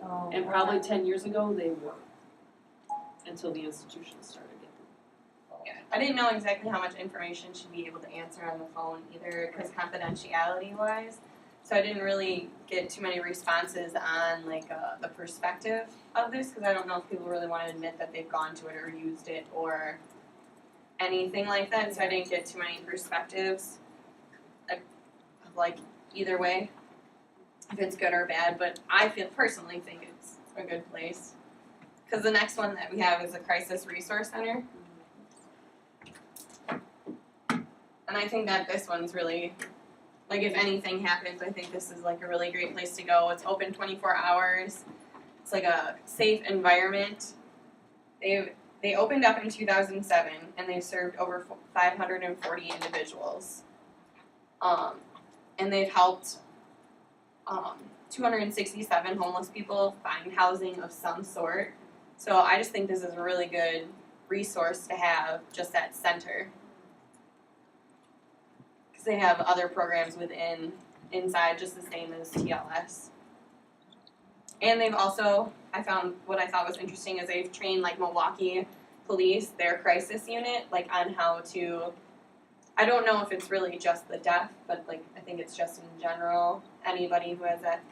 Oh, And probably 10 years ago, they were. Until the institutions started getting them. Yeah, I didn't know exactly how much information she'd be able to answer on the phone either, because confidentiality-wise. So I didn't really get too many responses on like the perspective of this, because I don't know if people really want to admit that they've gone to it or used it or anything like that. So I didn't get too many perspectives of like either way, if it's good or bad. But I personally think it's a good place. Because the next one that we have is a crisis resource center. And I think that this one's really, like if anything happens, I think this is like a really great place to go. It's open 24 hours. It's like a safe environment. They opened up in 2007 and they've served over 540 individuals. And they've helped 267 homeless people find housing of some sort. So I just think this is a really good resource to have just at center. Because they have other programs inside just the same as TLS. And they've also, I found what I thought was interesting is they've trained like Milwaukee police, their crisis unit, like on how to, I don't know if it's really just the deaf, but like I think it's just in general, anybody who has that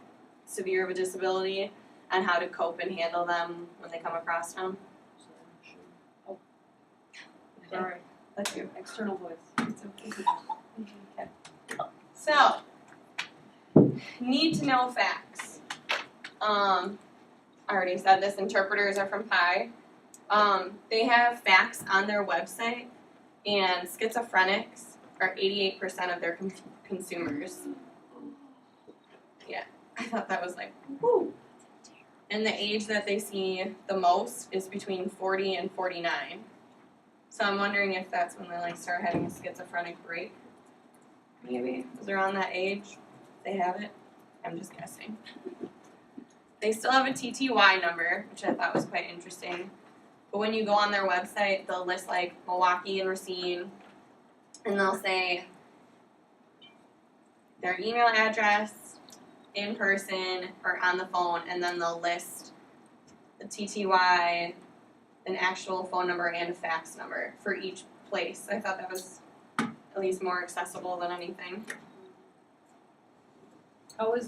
severe of a disability, and how to cope and handle them when they come across them. Oh, sorry. That's you. External voice. It's okay. Okay. So, need to know facts. I already said this, interpreters are from PI. They have facts on their website, and schizophrenics are 88% of their consumers. Yeah, I thought that was like, whoo. And the age that they see the most is between 40 and 49. So I'm wondering if that's when they like start having a schizophrenic break. Maybe. Is around that age they have it? I'm just guessing. They still have a TTY number, which I thought was quite interesting. But when you go on their website, they'll list like Milwaukee and Racine, and they'll say their email address, in person or on the phone, and then they'll list the TTY, an actual phone number, and a fax number for each place. I thought that was at least more accessible than anything.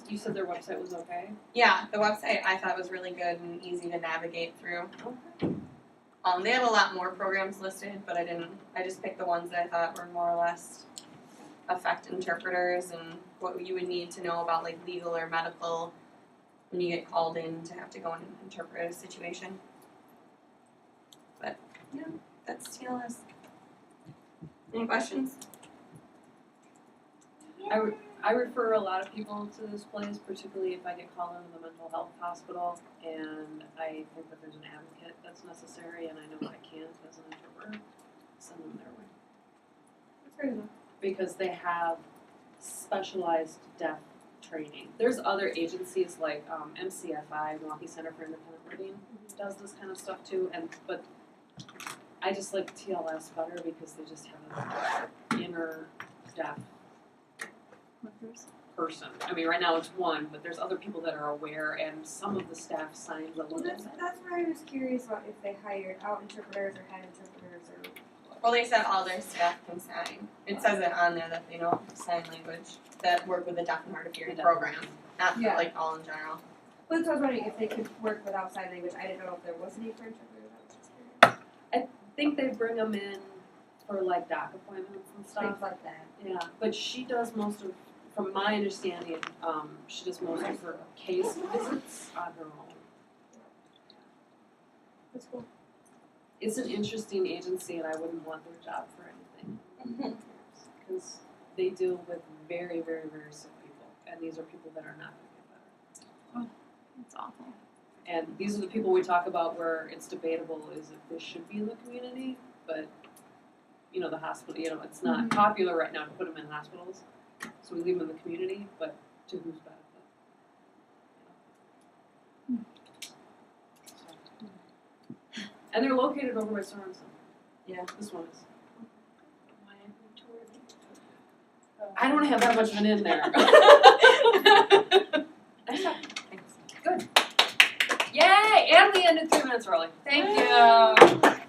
You said their website was okay? Yeah, the website I thought was really good and easy to navigate through. Okay. They had a lot more programs listed, but I just picked the ones that I thought were more or less affect interpreters and what you would need to know about like legal or medical when you get called in to have to go and interpret a situation. But yeah, that's TLS. Any questions? I refer a lot of people to this place, particularly if I get called into the mental health hospital, and I think that there's an advocate that's necessary, and I know I can't as an interpreter. Send them their way. That's very good. Because they have specialized deaf training. There's other agencies like MCFI, Milwaukee Center for Independent Living, does this kind of stuff too. But I just like TLS better because they just have an inner deaf person. I mean, right now it's one, but there's other people that are aware, and some of the staff signs a little bit. That's where I was curious about if they hired out interpreters or had interpreters or. Well, they said all their staff can sign. It says it on there that they know sign language that work with the deaf and hard of hearing program, not Yeah. like all in general. Well, that's what I was wondering if they could work without sign language. I didn't know if there was any for interpreters. I was just curious. I think they bring them in for like doc appointments and stuff. Things like that. Yeah, but she does most of, from my understanding, she does most of her case visits on her own. That's cool. It's an interesting agency, and I wouldn't want their job for anything. Because they deal with very, very, very sick people, and these are people that are not going to get better. It's awful. And these are the people we talk about where it's debatable is if they should be in the community, but, you know, the hospital, you know, it's not popular right now to put them in hospitals, so we leave them in the community, but to whose benefit? And they're located over by Sorensen. Yeah. This one is. I don't have that much of an in there. Good. and we ended 3 minutes early. Thank you.